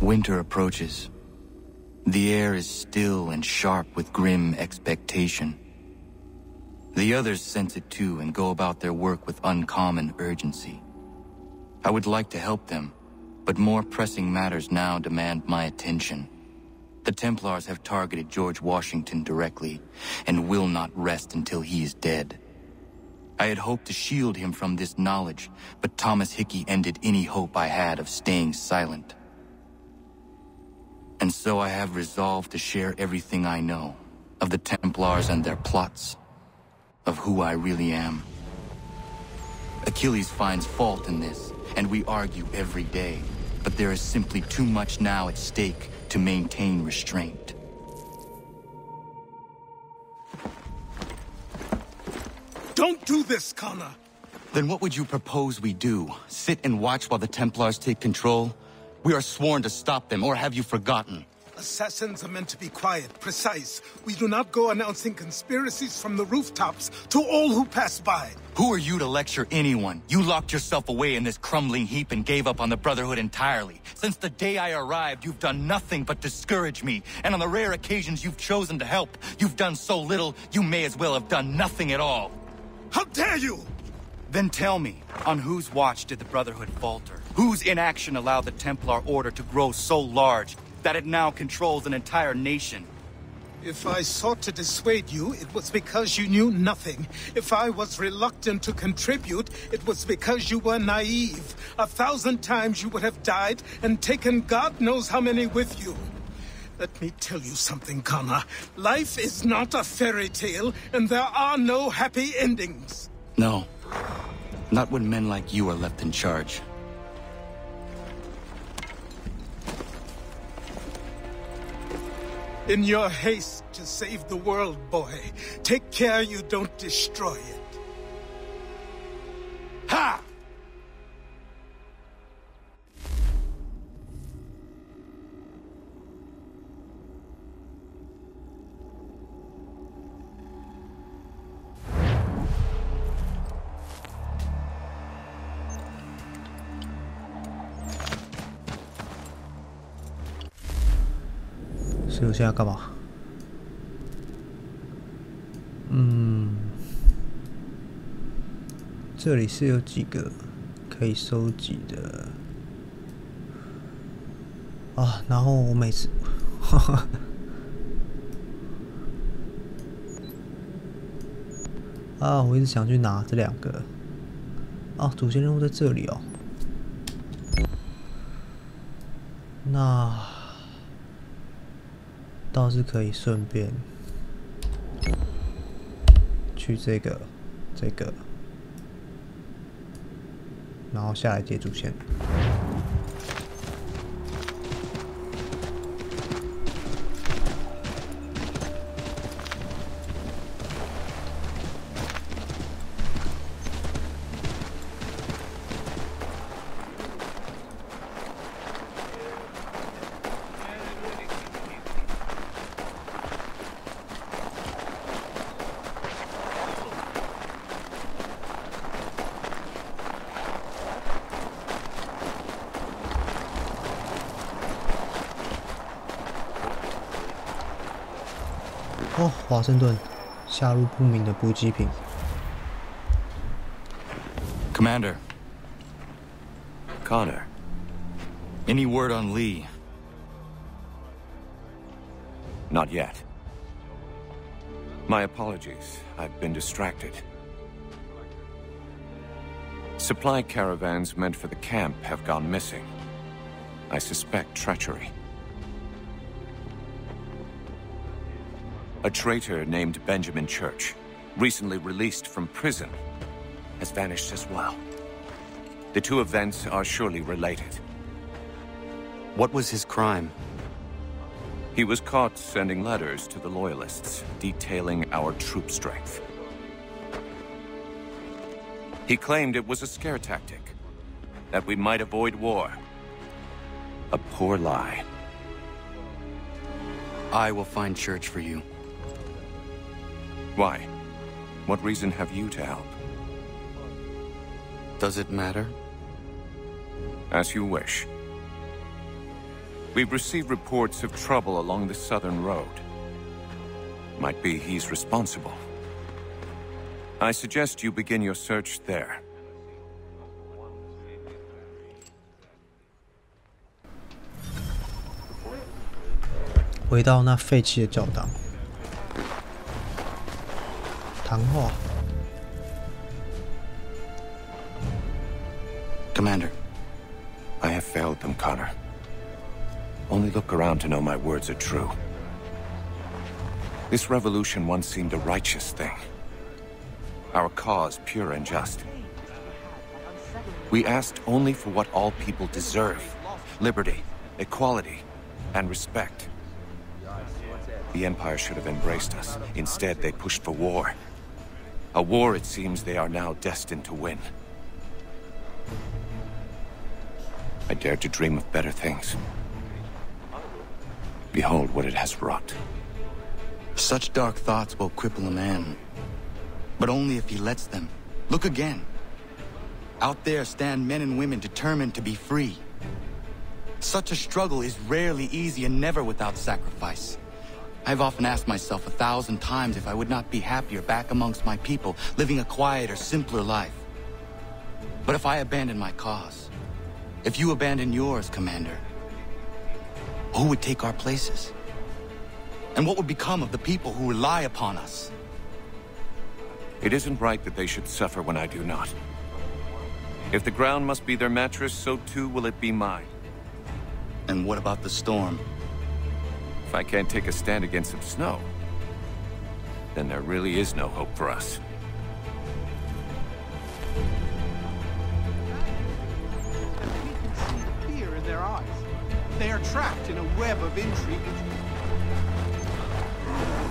Winter approaches. The air is still and sharp with grim expectation. The others sense it too and go about their work with uncommon urgency. I would like to help them, but more pressing matters now demand my attention. The Templars have targeted George Washington directly, and will not rest until he is dead. I had hoped to shield him from this knowledge, but Thomas Hickey ended any hope I had of staying silent. And so I have resolved to share everything I know, of the Templars and their plots, of who I really am. Achilles finds fault in this, and we argue every day, but there is simply too much now at stake to maintain restraint. Don't do this, Connor! Then what would you propose we do? Sit and watch while the Templars take control? We are sworn to stop them, or have you forgotten? Assassins are meant to be quiet, precise. We do not go announcing conspiracies from the rooftops to all who pass by. Who are you to lecture anyone? You locked yourself away in this crumbling heap and gave up on the Brotherhood entirely. Since the day I arrived, you've done nothing but discourage me. And on the rare occasions you've chosen to help, you've done so little, you may as well have done nothing at all. How dare you! Then tell me, on whose watch did the Brotherhood falter? Whose inaction allowed the Templar Order to grow so large that it now controls an entire nation? If I sought to dissuade you, it was because you knew nothing. If I was reluctant to contribute, it was because you were naive. 1,000 times you would have died and taken God knows how many with you. Let me tell you something, Connor. Life is not a fairy tale, and there are no happy endings. No. Not when men like you are left in charge. In your haste to save the world, boy, take care you don't destroy it. Ha!所以我现在干嘛？这里是有几个可以收集的啊，然后我每次，啊，我一直想去拿这两个。哦，主线任务在这里哦。那倒是可以顺便去这个，然后下来接主线。哦，华盛顿，下落不明的补给品。Commander. Connor. Any word on Lee? Not yet. My apologies. I've been distracted. Supply caravans meant for the camp have gone missing. I suspect treachery. A traitor named Benjamin Church, recently released from prison, has vanished as well. The two events are surely related. What was his crime? He was caught sending letters to the Loyalists, detailing our troop strength. He claimed it was a scare tactic, that we might avoid war. A poor lie. I will find Church for you. Why? What reason have you to help? Does it matter? As you wish. We've received reports of trouble along the southern road. Might be he's responsible. I suggest you begin your search there. 回到那废弃的教堂，谈话。Commander. I have failed them, Connor. Only look around to know my words are true. This revolution once seemed a righteous thing. Our cause pure and just. We asked only for what all people deserve. Liberty, equality, and respect. The Empire should have embraced us. Instead, they pushed for war. A war, it seems, they are now destined to win. I dared to dream of better things. Behold what it has wrought. Such dark thoughts will cripple a man. But only if he lets them. Look again. Out there stand men and women determined to be free. Such a struggle is rarely easy and never without sacrifice. I've often asked myself 1,000 times if I would not be happier back amongst my people, living a quieter, simpler life. But if I abandon my cause, if you abandon yours, Commander, who would take our places? And what would become of the people who rely upon us? It isn't right that they should suffer when I do not. If the ground must be their mattress, so too will it be mine. And what about the storm? If I can't take a stand against some snow, then there really is no hope for us. We can see fear in their eyes. They are trapped in a web of intrigue.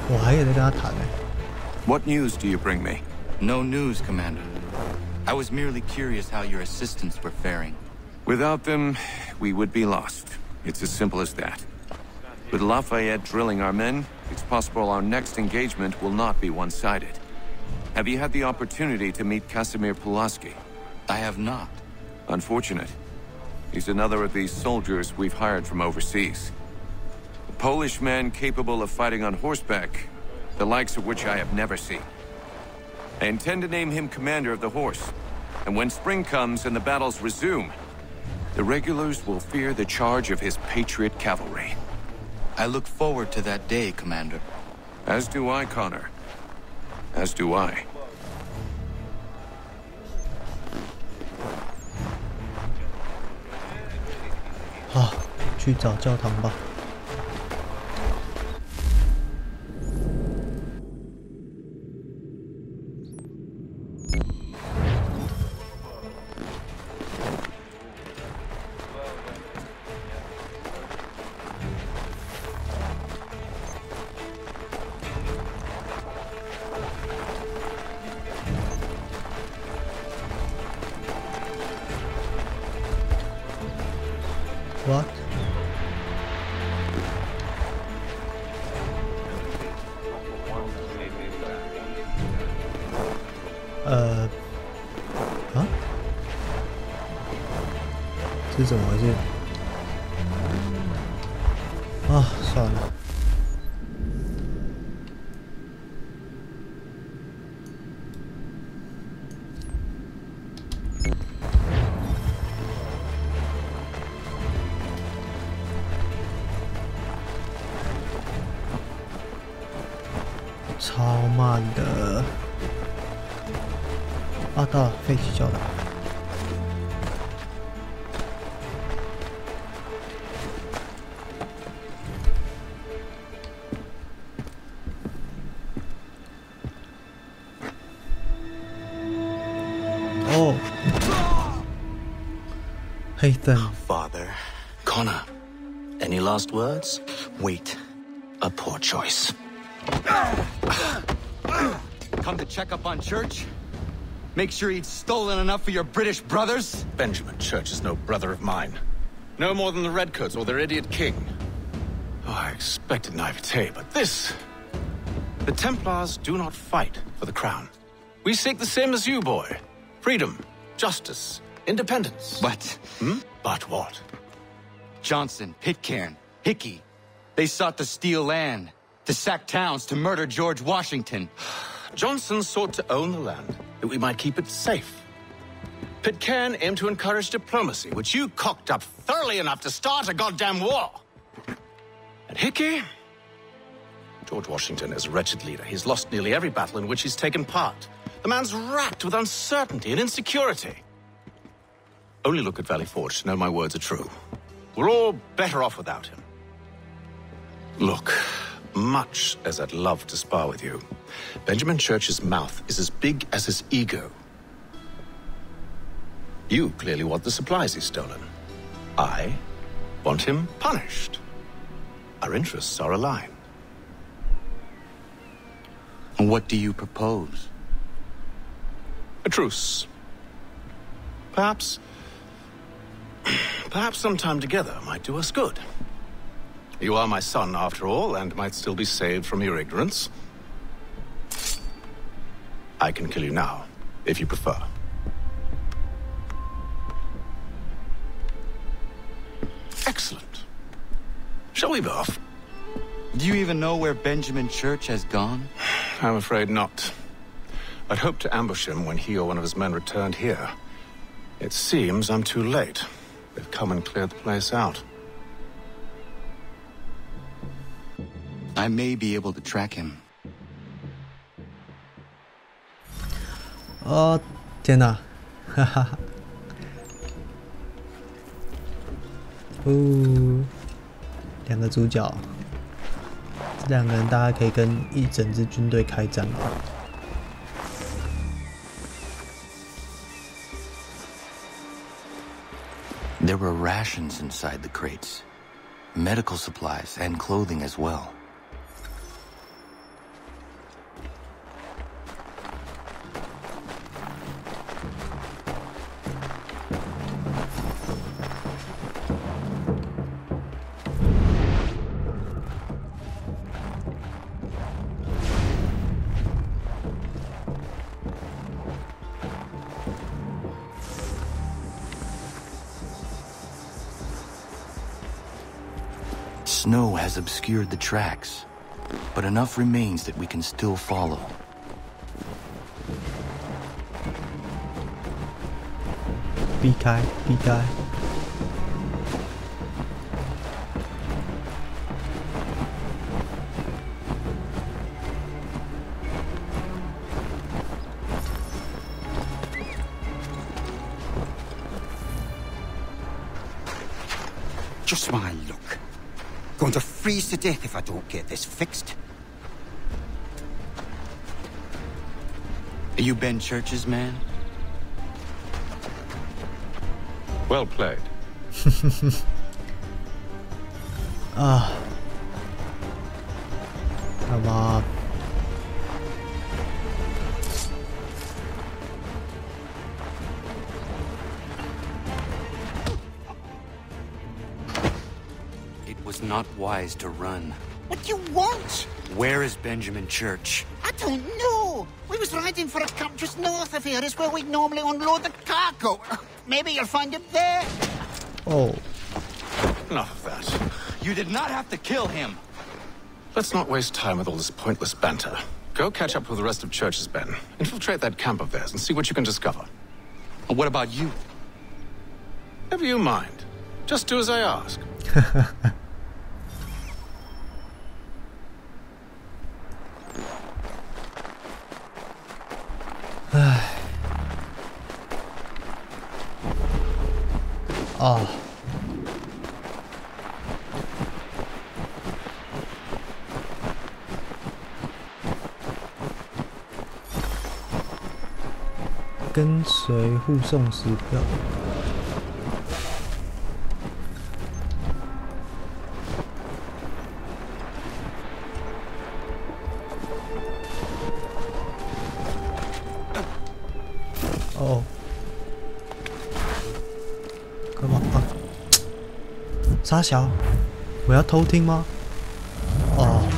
我还有在跟他谈呢。What news do you bring me? No news, Commander. I was merely curious how your assistants were faring. Without them, we would be lost. It's as simple as that. With Lafayette drilling our men, it's possible our next engagement will not be one-sided. Have you had the opportunity to meet Casimir Pulaski? I have not. Unfortunate. He's another of these soldiers we've hired from overseas. A Polish man capable of fighting on horseback, the likes of which I have never seen. I intend to name him commander of the horse, and when spring comes and the battles resume, the regulars will fear the charge of his patriot cavalry. I look forward to that day, Commander. As do I, Connor. As do I. 好，去找教堂吧。What? Huh? 这是怎么回事？啊，算了。超慢的。啊，到了废弃教堂。哦，Haytham. Father, Connor, any last words? Wait, a poor choice. Come to check up on Church? Make sure he'd stolen enough for your British brothers? Benjamin Church is no brother of mine. No more than the Redcoats or their idiot king. Oh, I expected naivete, but this... The Templars do not fight for the crown. We seek the same as you, boy. Freedom, justice, independence. But... But what? Johnson, Pitcairn, Hickey. They sought to steal land, to sack towns, to murder George Washington. Johnson sought to own the land, that we might keep it safe. Pitcairn aimed to encourage diplomacy, which you cocked up thoroughly enough to start a goddamn war. And Hickey? George Washington is a wretched leader. He's lost nearly every battle in which he's taken part. The man's racked with uncertainty and insecurity. Only look at Valley Forge to know my words are true. We're all better off without him. Look, much as I'd love to spar with you, Benjamin Church's mouth is as big as his ego. You clearly want the supplies he's stolen. I want him punished. Our interests are aligned. What do you propose? A truce. Perhaps some time together might do us good. You are my son, after all, and might still be saved from your ignorance. I can kill you now, if you prefer. Excellent. Shall we be off? Do you even know where Benjamin Church has gone? I'm afraid not. I'd hoped to ambush him when he or one of his men returned here. It seems I'm too late. They've come and cleared the place out. I may be able to track him. 哦，天哪，哈哈哈！两个主角，这两个人大概可以跟一整支军队开战吧。There were rations inside the crates, medical supplies and clothing as well. Snow has obscured the tracks, but enough remains that we can still follow. Be kind, be kind. Just my luck. Going to freeze to death if I don't get this fixed. Are you Ben Church's man? Well played. Come on. Not wise to run. What do you want? Where is Benjamin Church? I don't know. We was riding for a camp just north of here. Is where we'd normally unload the cargo. Maybe you'll find him there. Oh. Enough of that. You did not have to kill him. Let's not waste time with all this pointless banter. Go catch up with the rest of Church's men. Infiltrate that camp of theirs and see what you can discover. What about you? Never you mind. Just do as I ask. Oh. "跟随护送时票。哦，干嘛啊？傻小，我要偷听吗？哦。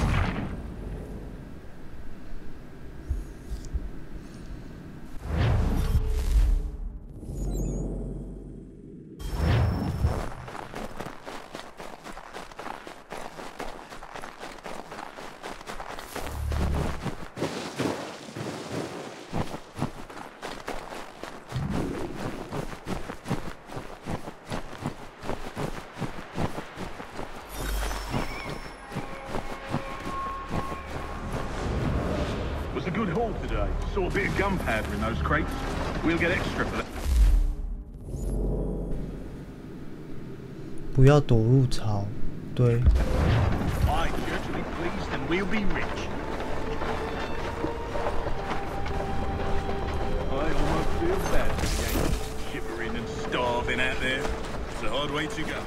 haul today. Saw a bit of gunpowder in those crates. We'll get extra for that. 不要躲入草堆。I virtually pleased, and we'll be rich. I almost feel bad for the Yankees, shivering and starving out there. It's a hard way to go.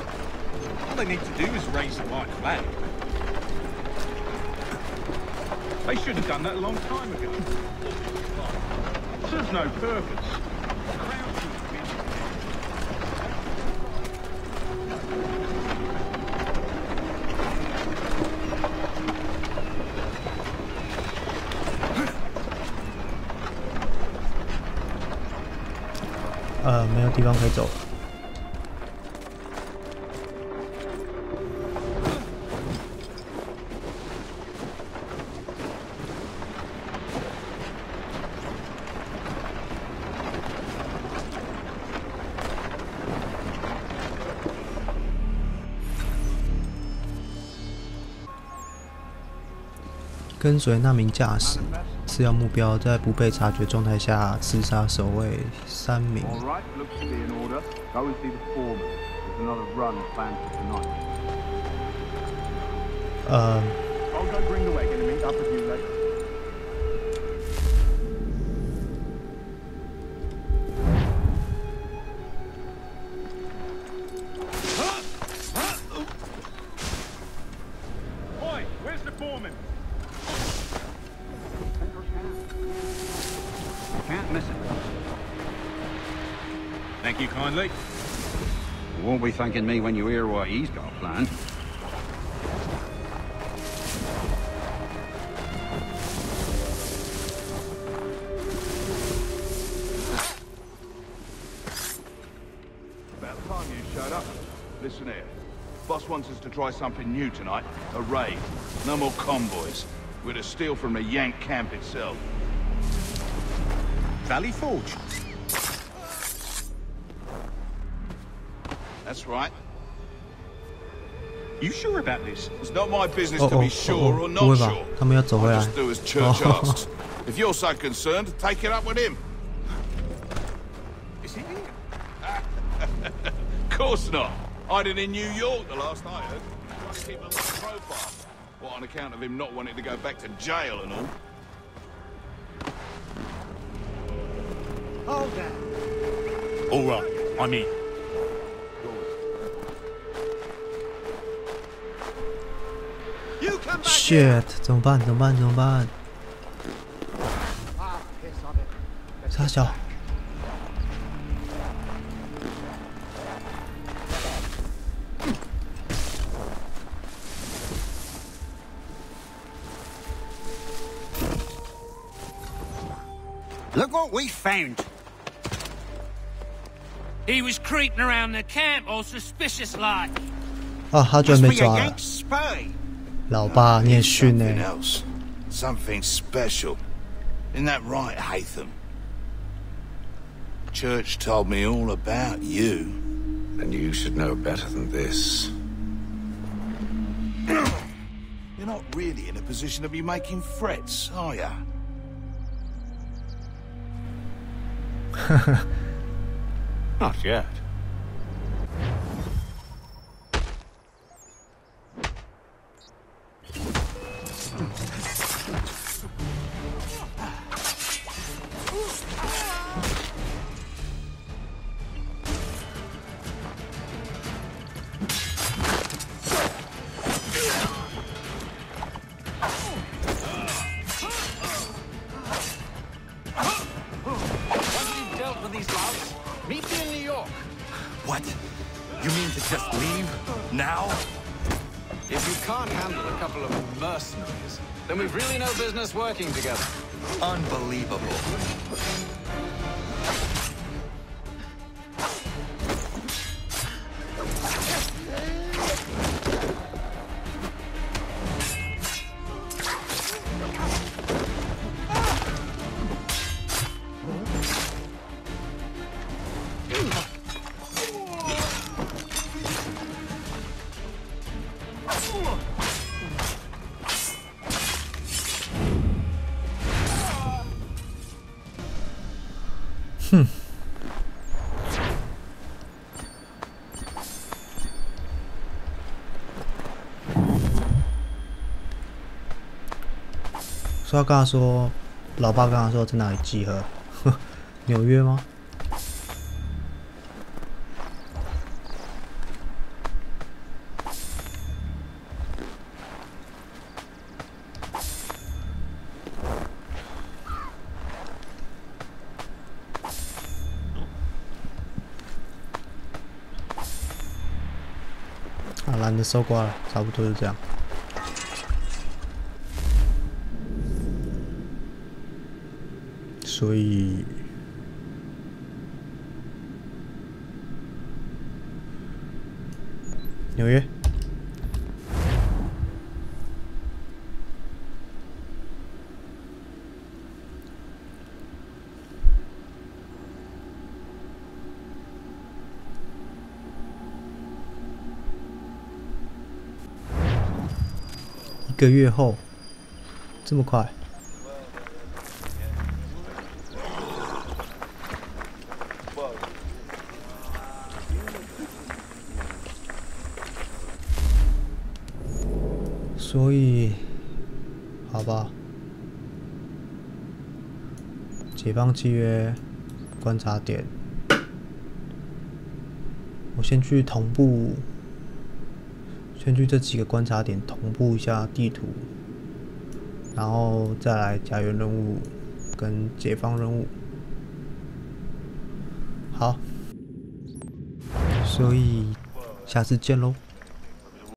All they need to do is raise the white flag. They should have done that a long time ago. It serves no purpose. The crowd should have been... 没有地方可以走。跟随那名驾驶，次要目标在不被察觉状态下刺杀守卫3名。Thank you kindly. You won't be thanking me when you hear what he's got planned. About time you showed up. Listen here. Boss wants us to try something new tonight. A raid. No more convoys. We're to steal from the Yank camp itself. Valley Forge. That's right. You sure about this? It's not my business to be sure or not sure. I'll just do as Church asks. If you're so concerned, take it up with him. Is he here? Of course not. Hiding in New York, the last I heard. Trying to keep a low profile. What, on account of him not wanting to go back to jail and all? Hold that. All right, I'm in. Shit， 怎么办？傻小。Look what we found. He was creeping around the camp all suspicious like. 啊，他居然被抓了。 老爸，你也训欸。 Something special. Isn't that right, Haytham? Church told me all about you. And you should know better than this. You're not really in a position to be making threats, are ya? Not yet. What? You mean to just leave? Now? If you can't handle a couple of mercenaries, then we've really no business working together. Unbelievable. 哼。所以他刚才说，老爸刚才说在哪里集合？纽约吗？啊，懒得搜刮了，差不多就这样。所以，纽约。1个月后，这么快？所以，好吧，解放契约观察点，我先去同步。先去这几个观察点同步一下地图，然后再来家园任务跟解放任务。好，所以下次见喽。